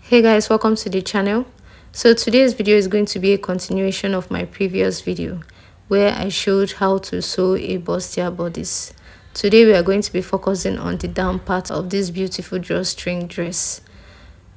Hey guys, welcome to the channel. So today's video is going to be a continuation of my previous video where I showed how to sew a bustier bodice. Today we are going to be focusing on the down part of this beautiful drawstring dress.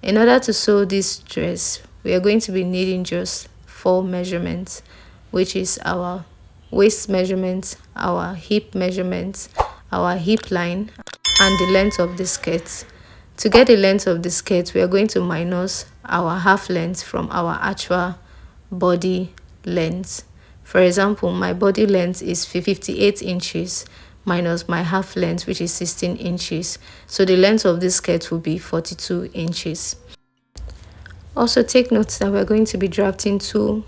In order to sew this dress, we are going to be needing just 4 measurements, which is our waist measurement, our hip measurement, our hip line, and the length of the skirt. To get the length of the skirt, we are going to minus our half length from our actual body length. For example, my body length is 58 inches minus my half length, which is 16 inches. So the length of this skirt will be 42 inches. Also take note that we're going to be drafting 2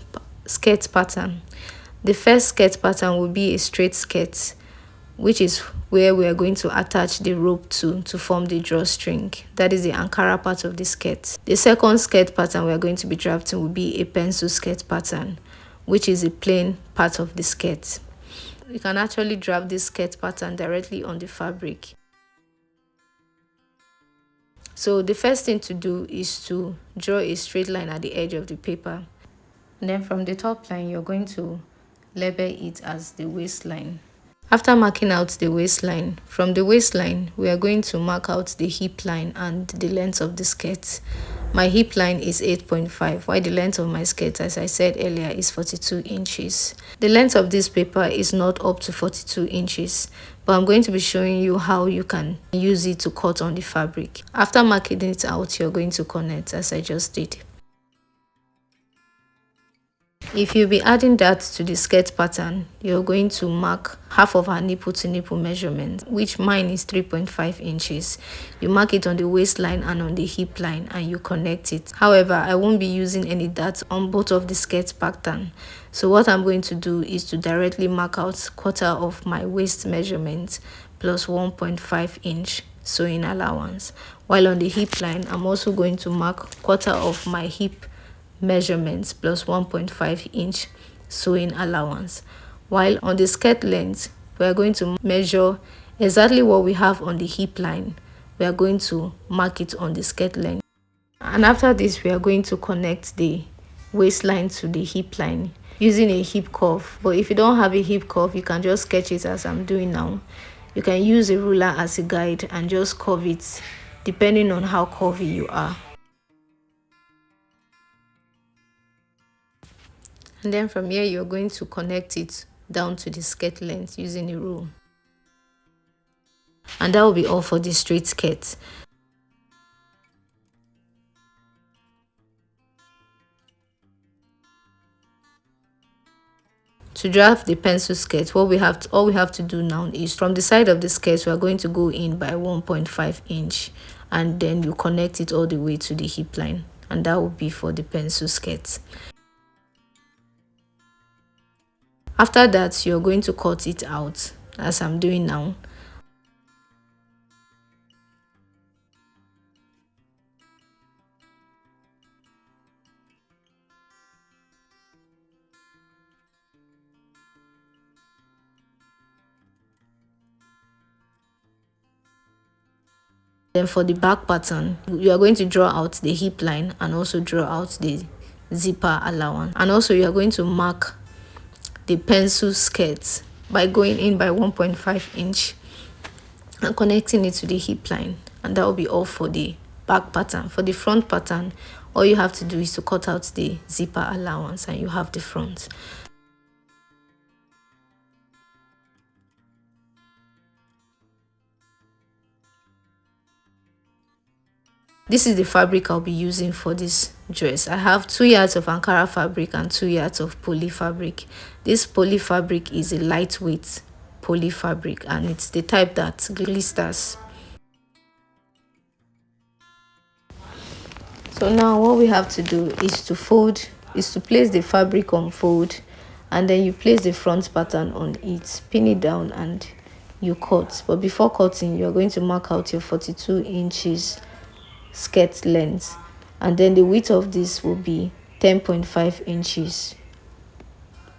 skirt pattern. The first skirt pattern will be a straight skirt, which is where we are going to attach the rope to form the drawstring. That is the Ankara part of the skirt. The second skirt pattern we are going to be drafting will be a pencil skirt pattern, which is a plain part of the skirt. You can actually draft this skirt pattern directly on the fabric. So the first thing to do is to draw a straight line at the edge of the paper. And then from the top line, you're going to label it as the waistline. After marking out the waistline, from the waistline, we are going to mark out the hip line and the length of the skirt. My hip line is 8.5, while the length of my skirt, as I said earlier, is 42 inches. The length of this paper is not up to 42 inches, but I'm going to be showing you how you can use it to cut on the fabric. After marking it out, you're going to connect as I just did. If you'll be adding that to the skirt pattern, you're going to mark half of our nipple to nipple measurement, which mine is 3.5 inches. You mark it on the waistline and on the hip line and you connect it. However, I won't be using any dots on both of the skirt pattern. So what I'm going to do is to directly mark out quarter of my waist measurement plus 1.5 inch sewing allowance. While on the hip line, I'm also going to mark quarter of my hip measurements plus 1.5 inch sewing allowance. While on the skirt length, we are going to measure exactly what we have on the hip line. We are going to mark it on the skirt length, and after this we are going to connect the waistline to the hip line using a hip curve. But if you don't have a hip curve, you can just sketch it as I'm doing now. You can use a ruler as a guide and just curve it depending on how curvy you are. And then from here, you're going to connect it down to the skirt length using a rule. And that will be all for the straight skirt. To draft the pencil skirt, all we have to do now is from the side of the skirt, we are going to go in by 1.5 inch, and then you connect it all the way to the hip line, and that will be for the pencil skirt. After that, you're going to cut it out as I'm doing now. Then for the back pattern, you are going to draw out the hip line and also draw out the zipper allowance. And also you are going to mark the pencil skirt by going in by 1.5 inch and connecting it to the hip line, and that will be all for the back pattern. For the front pattern, all you have to do is to cut out the zipper allowance and you have the front. This is the fabric I'll be using for this dress. I have 2 yards of Ankara fabric and 2 yards of poly fabric. This poly fabric is a lightweight poly fabric and it's the type that glisters. So now what we have to do is to place the fabric on fold, and then you place the front pattern on it, pin it down and you cut. But before cutting, you're going to mark out your 42 inches skirt length, and then the width of this will be 10.5 inches,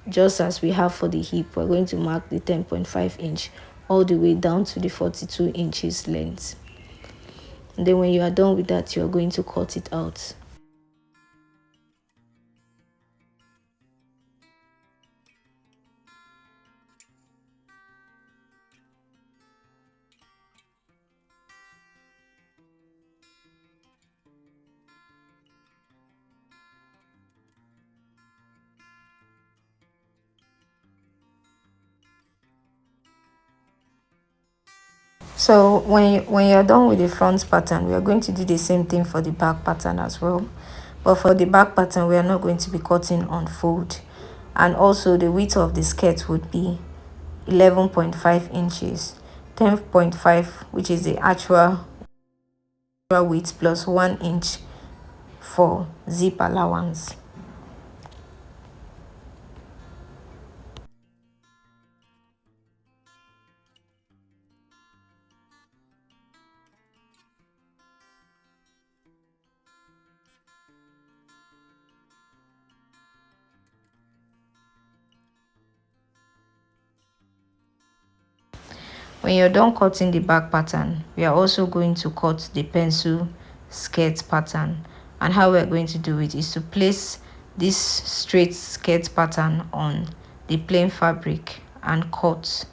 just as we have for the hip. We're going to mark the 10.5 inch all the way down to the 42 inches length. And then when you are done with that, you are going to cut it out. So when you're done with the front pattern, we are going to do the same thing for the back pattern as well. But for the back pattern, we are not going to be cutting on fold. And also the width of the skirt would be 11.5 inches, 10.5, which is the actual width, plus 1 inch for zip allowance. When you're done cutting the back pattern, we are also going to cut the pencil skirt pattern. And how we're going to do it is to place this straight skirt pattern on the plain fabric and cut.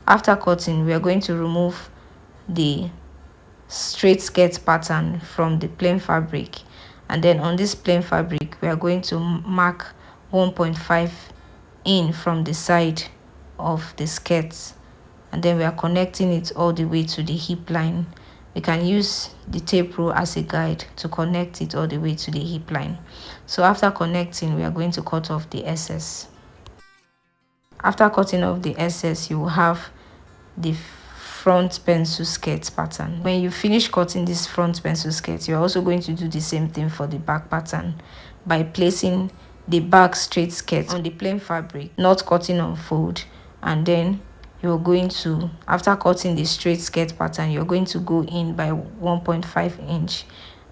After cutting, we are going to remove the straight skirt pattern from the plain fabric, and then on this plain fabric we are going to mark 1.5 in from the side of the skirt, and then we are connecting it all the way to the hip line. We can use the tape rule as a guide to connect it all the way to the hip line. So after connecting, we are going to cut off the excess. After cutting off the excess, you will have the front pencil skirt pattern. When you finish cutting this front pencil skirt, you're also going to do the same thing for the back pattern by placing the back straight skirt on the plain fabric, not cutting on fold, and then you're going to, after cutting the straight skirt pattern, you're going to go in by 1.5 inch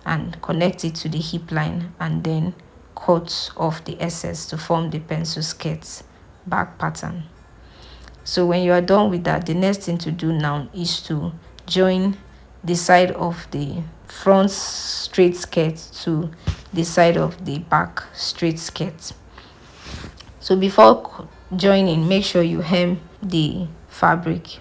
and connect it to the hip line, and then cut off the excess to form the pencil skirt back pattern. So when you are done with that, the next thing to do now is to join the side of the front straight skirt to the side of the back straight skirt. So before joining, make sure you hem the fabric.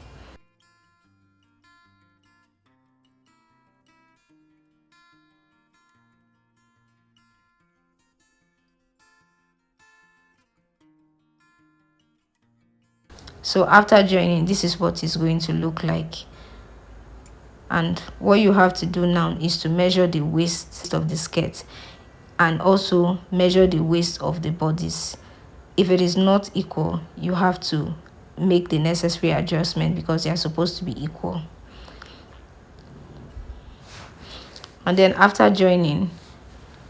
So after joining, this is what it's going to look like. And what you have to do now is to measure the waist of the skirt and also measure the waist of the bodice. If it is not equal, you have to make the necessary adjustment because they are supposed to be equal. And then after joining,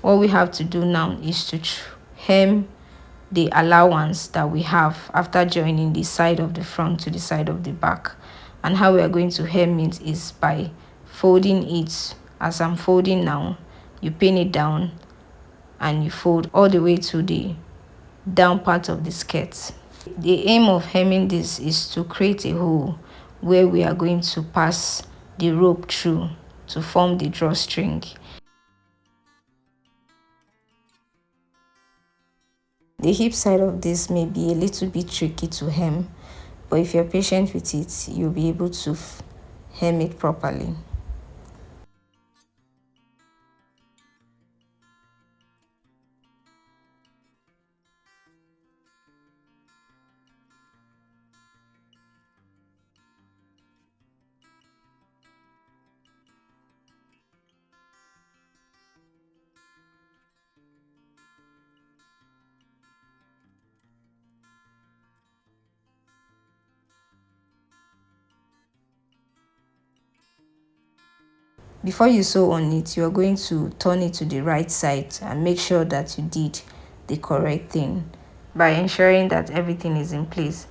what we have to do now is to hem the allowance that we have after joining the side of the front to the side of the back. And how we are going to hem it is by folding it. As I'm folding now, you pin it down and you fold all the way to the down part of the skirt. The aim of hemming this is to create a hole where we are going to pass the rope through to form the drawstring. The hip side of this may be a little bit tricky to hem, but if you're patient with it, you'll be able to hem it properly. Before you sew on it, you are going to turn it to the right side and make sure that you did the correct thing by ensuring that everything is in place.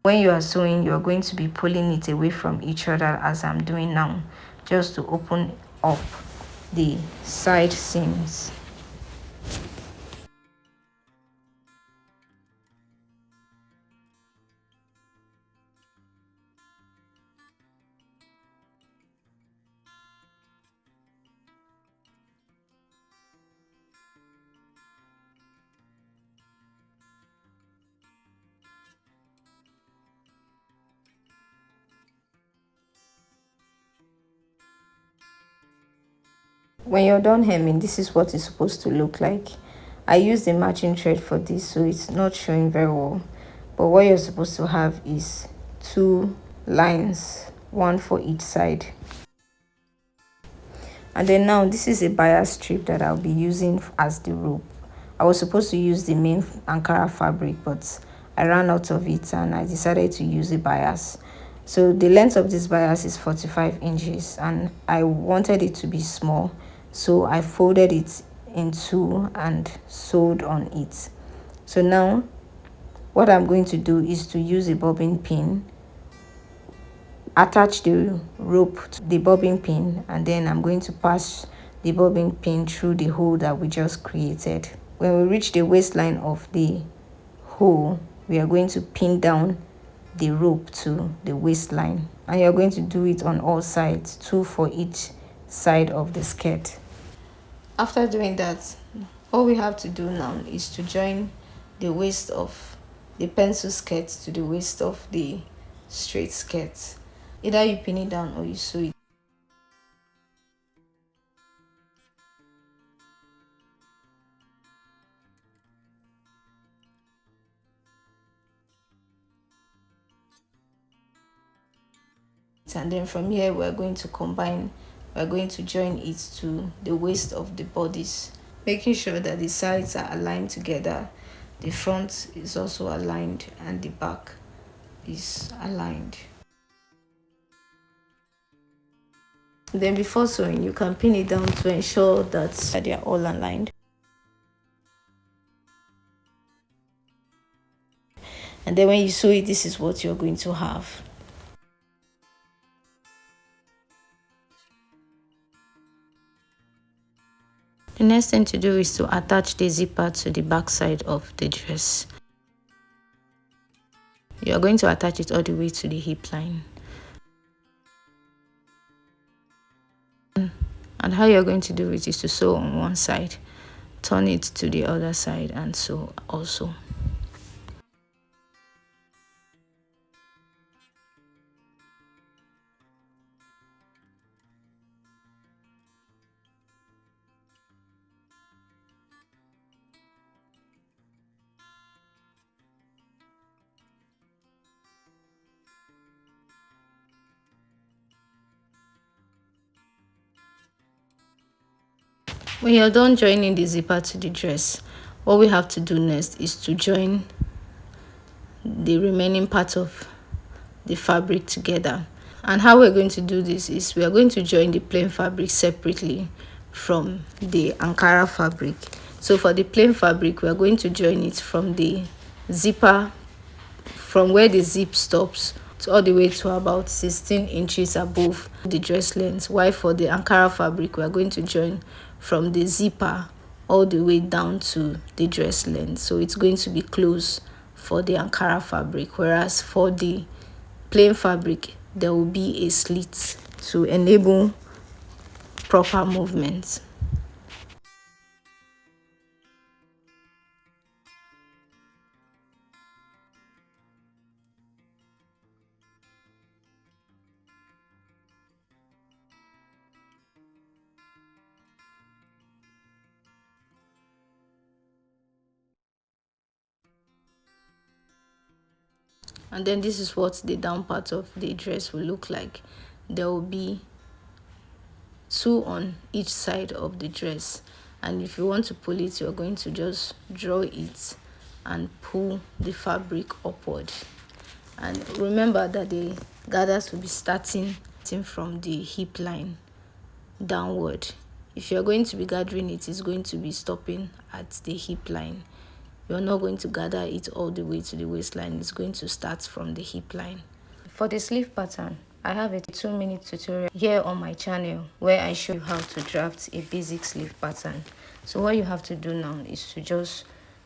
When you are sewing, you are going to be pulling it away from each other as I'm doing now, just to open up the side seams. When you're done hemming, this is what it's supposed to look like. I used the matching thread for this, so it's not showing very well, but what you're supposed to have is 2 lines, one for each side. And then now this is a bias strip that I'll be using as the rope. I was supposed to use the main Ankara fabric, but I ran out of it and I decided to use the bias. So the length of this bias is 45 inches and I wanted it to be small, so I folded it in two and sewed on it. So now what I'm going to do is to use a bobbin pin, attach the rope to the bobbin pin, and then I'm going to pass the bobbin pin through the hole that we just created. When we reach the waistline of the hole, we are going to pin down the rope to the waistline, and you're going to do it on all sides, 2 for each side of the skirt. After doing that, all we have to do now is to join the waist of the pencil skirt to the waist of the straight skirt. Either you pin it down or you sew it. And then from here we're going to join it to the waist of the bodice, making sure that the sides are aligned together, the front is also aligned, and the back is aligned. Then before sewing, you can pin it down to ensure that they are all aligned. And then when you sew it, this is what you're going to have. The next thing to do is to attach the zipper to the back side of the dress. You are going to attach it all the way to the hip line. And how you're going to do it is to sew on one side, turn it to the other side, and sew also. When you're done joining the zipper to the dress, what we have to do next is to join the remaining part of the fabric together. And how we're going to do this is we are going to join the plain fabric separately from the Ankara fabric. So for the plain fabric, we are going to join it from the zipper, from where the zip stops, all the way to about 16 inches above the dress length. While for the Ankara fabric, we are going to join from the zipper all the way down to the dress length. So it's going to be close for the Ankara fabric, whereas for the plain fabric there will be a slit to enable proper movement. And then this is what the down part of the dress will look like. There will be 2 on each side of the dress, and if you want to pull it, you're going to just draw it and pull the fabric upward. And remember that the gathers will be starting from the hip line downward. If you're going to be gathering it, it's going to be stopping at the hip line. You're not going to gather it all the way to the waistline. It's going to start from the hip line. For the sleeve pattern, I have a 2-minute tutorial here on my channel where I show you how to draft a basic sleeve pattern. So what you have to do now is to just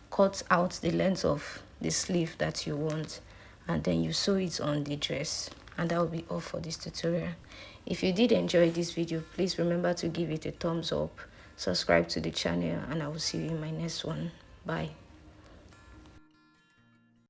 cut out the length of the sleeve that you want, and then you sew it on the dress, and that will be all for this tutorial. If you did enjoy this video, please remember to give it a thumbs up, subscribe to the channel, and I will see you in my next one. Bye.